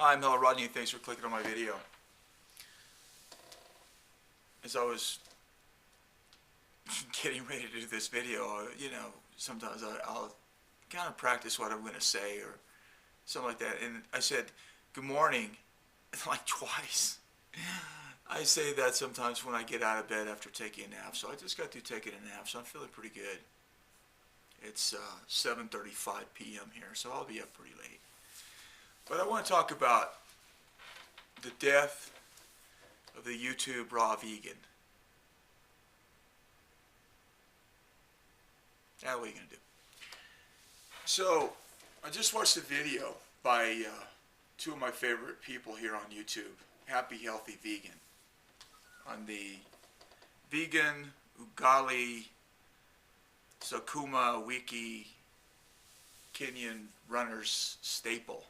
Hi, I'm Hello Rodney, and thanks for clicking on my video. As I was getting ready to do this video, sometimes I'll kind of practice what I'm going to say or something like that. And I said, good morning, like twice. I say that sometimes when I get out of bed after taking a nap. So I just got through taking a nap, so I'm feeling pretty good. It's 7:35 p.m. here, so I'll be up pretty late. But I want to talk about the death of the YouTube raw vegan. Now what are you going to do? So, I just watched a video by two of my favorite people here on YouTube, Happy Healthy Vegan, on the Vegan Ugali Sukuma Wiki Kenyan Runners Staple.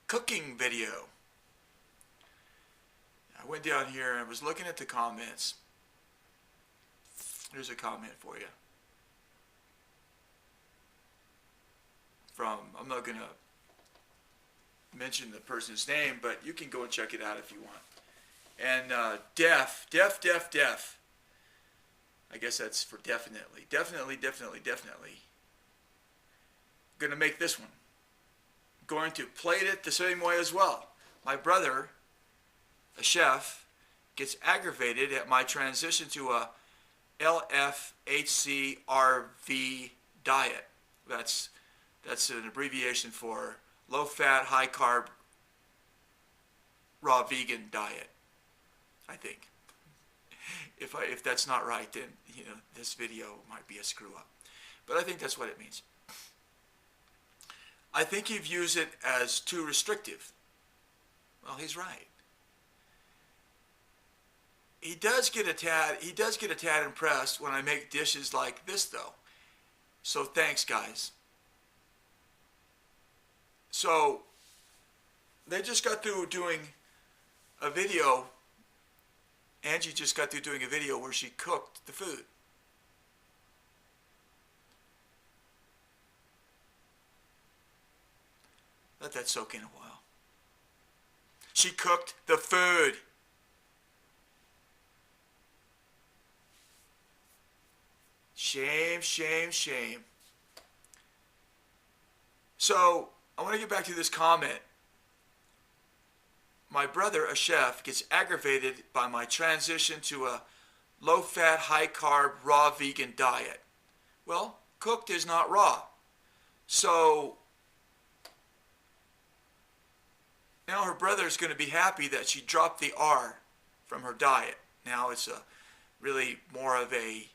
Cooking video. I went down here and I was looking at the comments. Here's a comment for you. I'm not going to mention the person's name, but you can go and check it out if you want. And deaf. I guess that's for definitely. Definitely. Gonna make this one. Going to plate it the same way as well. My brother, a chef, gets aggravated at my transition to a LFHCRV diet. That's an abbreviation for low fat, high carb, raw vegan diet, I think. If that's not right, then this video might be a screw up. But I think that's what it means. I think he views it as too restrictive. Well, he's right. He does get a tad impressed when I make dishes like this, though. So thanks, guys. So they just got through doing a video. Angie just got through doing a video where she cooked the food. Let that soak in a while. She cooked the food. Shame. So, I want to get back to this comment. My brother, a chef, gets aggravated by my transition to a low-fat, high-carb, raw vegan diet. Well, cooked is not raw. So, now her brother's going to be happy that she dropped the R from her diet. Now it's really more of a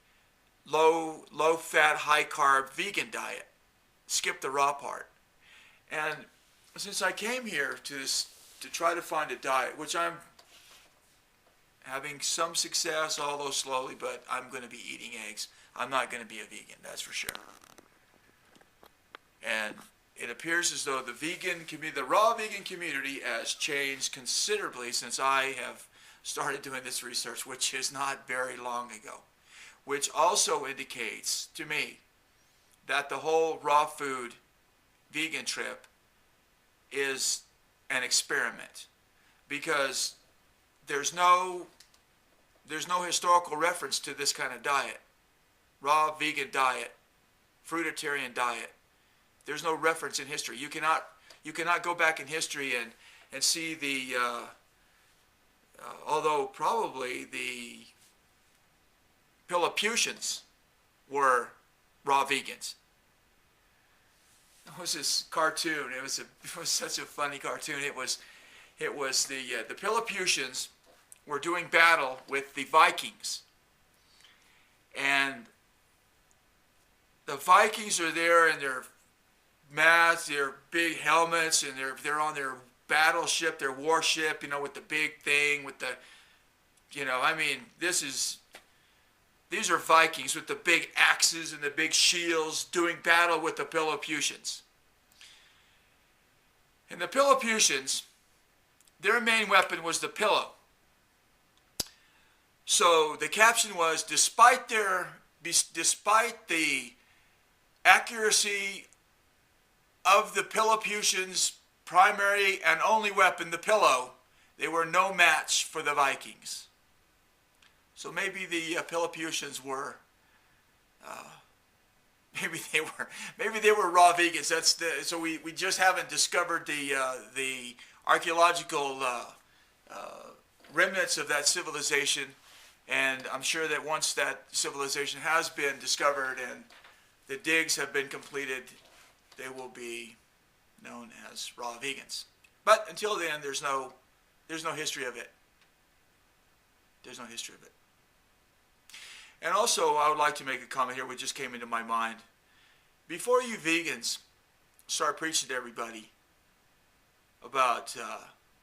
low-fat, high-carb vegan diet. Skip the raw part. And since I came here to try to find a diet, which I'm having some success, although slowly, but I'm going to be eating eggs. I'm not going to be a vegan, that's for sure. And it appears as though the raw vegan community has changed considerably since I have started doing this research, which is not very long ago. Which also indicates to me that the whole raw food vegan trip is an experiment, because there's no historical reference to this kind of diet, raw vegan diet, fruitarian diet. There's no reference in history. You cannot go back in history and see the although probably the Piliputians were raw vegans. It was this cartoon. It was such a funny cartoon. It was the Piliputians were doing battle with the Vikings, and the Vikings are there in their masks, their big helmets, and they're on their battleship, their warship, with the big thing, with the, these are Vikings with the big axes and the big shields doing battle with the Piliputians. And the Piliputians, their main weapon was the pillow. So the caption was, despite the accuracy of the Peloputians' primary and only weapon, the pillow, they were no match for the Vikings. So maybe the Peloputians were, maybe they were raw vegans. So we just haven't discovered the archaeological remnants of that civilization, and I'm sure that once that civilization has been discovered and the digs have been completed, they will be known as raw vegans. But until then, there's no history of it. There's no history of it. And also, I would like to make a comment here which just came into my mind. Before you vegans start preaching to everybody about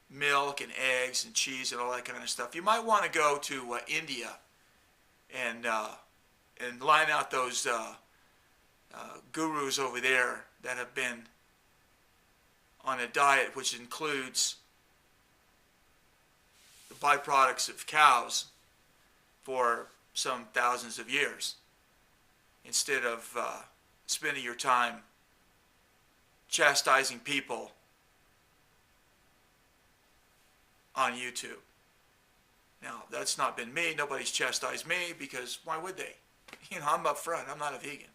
milk and eggs and cheese and all that kind of stuff, you might want to go to India and line out those gurus over there that have been on a diet which includes the byproducts of cows for some thousands of years, instead of spending your time chastising people on YouTube. Now, that's not been me. Nobody's chastised me, because why would they? You know, I'm up front. I'm not a vegan.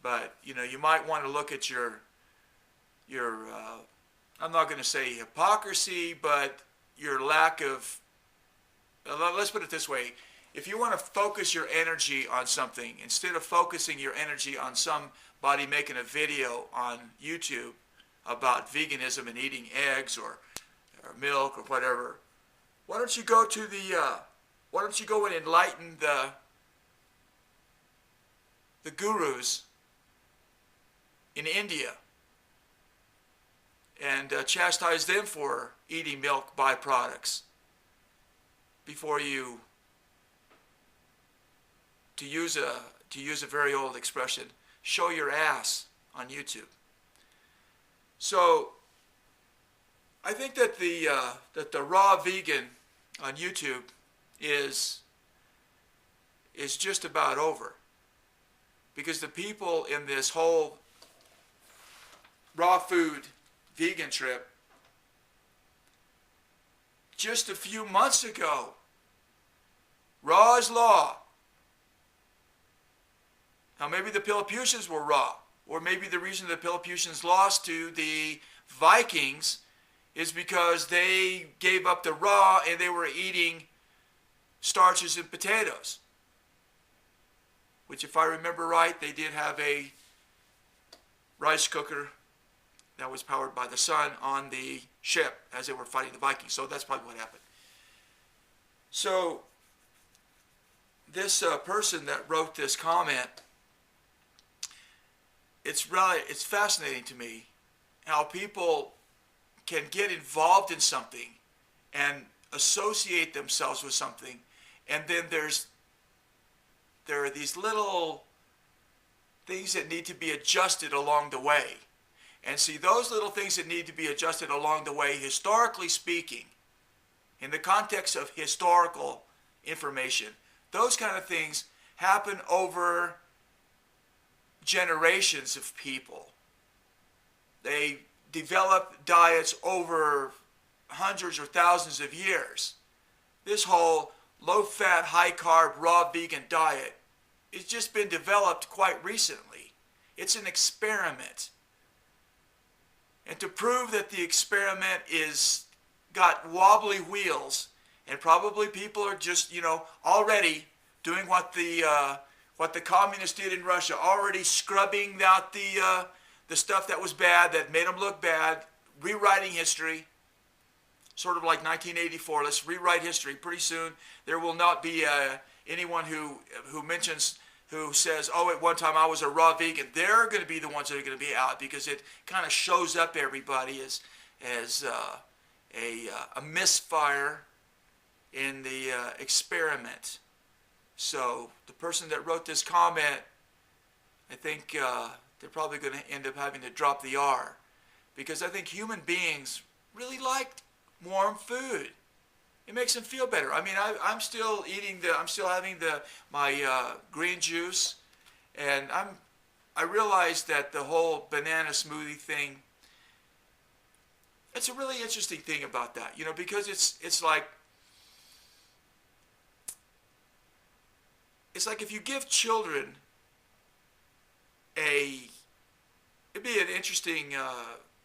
But, you know, you might want to look at your I'm not going to say hypocrisy, but your lack of, let's put it this way. If you want to focus your energy on something, instead of focusing your energy on somebody making a video on YouTube about veganism and eating eggs or milk or whatever, why don't you go and enlighten the gurus in India and chastise them for eating milk byproducts before you, to use a very old expression, show your ass on YouTube. So I think that the raw vegan on YouTube is just about over, because the people in this whole raw food vegan trip, just a few months ago, raw is law. Now maybe the Peloputians were raw, or maybe the reason the Peloputians lost to the Vikings is because they gave up the raw and they were eating starches and potatoes. Which, if I remember right, they did have a rice cooker that was powered by the sun on the ship as they were fighting the Vikings. So that's probably what happened. So this person that wrote this comment, it's fascinating to me how people can get involved in something and associate themselves with something, and then there are these little things that need to be adjusted along the way. And see, those little things that need to be adjusted along the way, historically speaking, in the context of historical information, those kind of things happen over generations of people. They develop diets over hundreds or thousands of years. This whole low-fat, high-carb, raw vegan diet has just been developed quite recently. It's an experiment. And to prove that the experiment is got wobbly wheels, and probably people are just, you know, already doing what the communists did in Russia, already scrubbing out the stuff that was bad, that made them look bad, rewriting history, sort of like 1984. Let's rewrite history. Pretty soon there will not be anyone who says, oh, at one time I was a raw vegan. They're going to be the ones that are going to be out, because it kind of shows up everybody as a misfire in the experiment. So the person that wrote this comment, I think they're probably going to end up having to drop the R, because I think human beings really like warm food. It makes them feel better. I mean, I'm still having my green juice, and I realized that the whole banana smoothie thing, it's a really interesting thing about that, you know, because it's like if you give children it'd be an interesting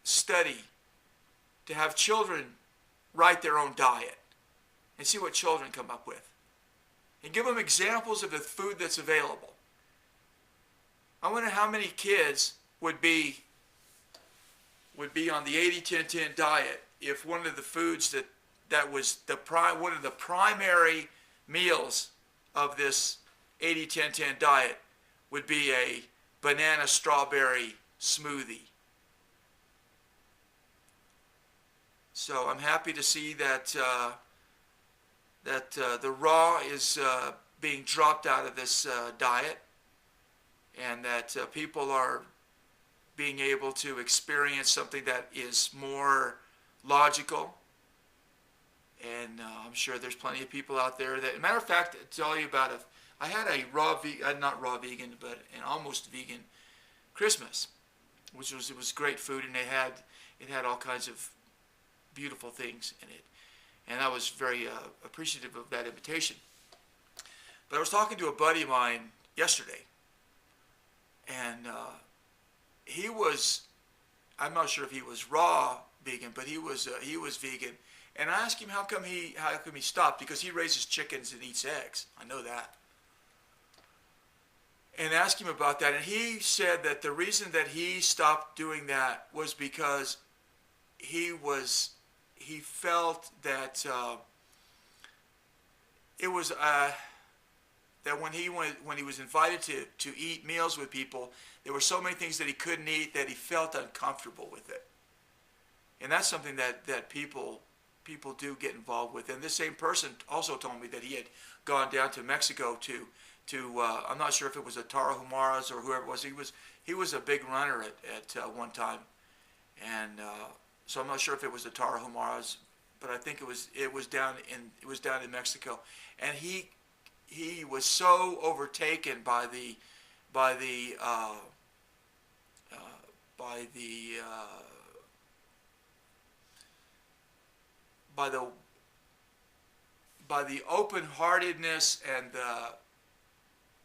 study to have children write their own diet and see what children come up with, and give them examples of the food that's available. I wonder how many kids would be on the 80-10-10 diet if one of the foods that was one of the primary meals of this 80-10-10 diet would be a banana strawberry smoothie. So I'm happy to see that the raw is being dropped out of this diet, and that people are being able to experience something that is more logical. And I'm sure there's plenty of people out there that, matter of fact, to tell you about I had a not raw vegan, but an almost vegan Christmas, it was great food, and it had all kinds of beautiful things in it, and I was very appreciative of that invitation. But I was talking to a buddy of mine yesterday, and he was, I'm not sure if he was raw vegan, but he was vegan. And I asked him how come he stopped, because he raises chickens and eats eggs. I know that. And asked him about that, and he said that the reason that he stopped doing that was because he felt that it was that when he was invited to eat meals with people, there were so many things that he couldn't eat that he felt uncomfortable with it. And that's something that people do get involved with. And this same person also told me that he had gone down to Mexico to I'm not sure if it was a Tarahumaras or whoever it was. He was a big runner at one time, and so I'm not sure if it was the Tarahumaras, but I think it was down in Mexico, and he was so overtaken by the open-heartedness and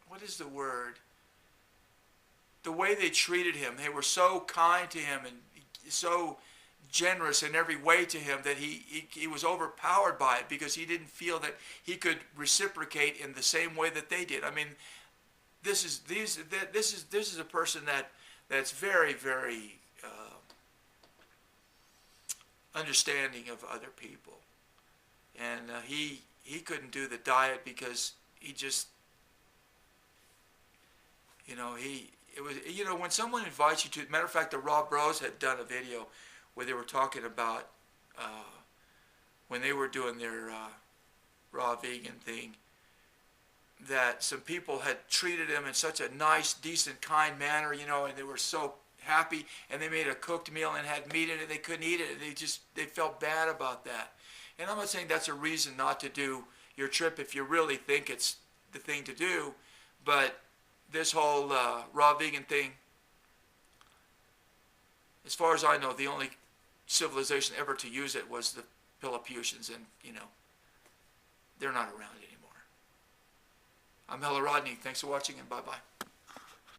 what is the word? The way they treated him. They were so kind to him and so generous in every way to him that he was overpowered by it, because he didn't feel that he could reciprocate in the same way that they did. I mean, this is a person that's very, very understanding of other people, and he couldn't do the diet because he just, you know, when someone invites you to, matter of fact, the Raw Bros had done a video where they were talking about when they were doing their raw vegan thing, that some people had treated them in such a nice, decent, kind manner, you know, and they were so happy, and they made a cooked meal and had meat in it, they couldn't eat it, and they felt bad about that. And I'm not saying that's a reason not to do your trip if you really think it's the thing to do, but this whole raw vegan thing, as far as I know, the only civilization ever to use it was the Peloponnesians, and, you know, they're not around anymore. I'm Hella Rodney. Thanks for watching, and bye-bye.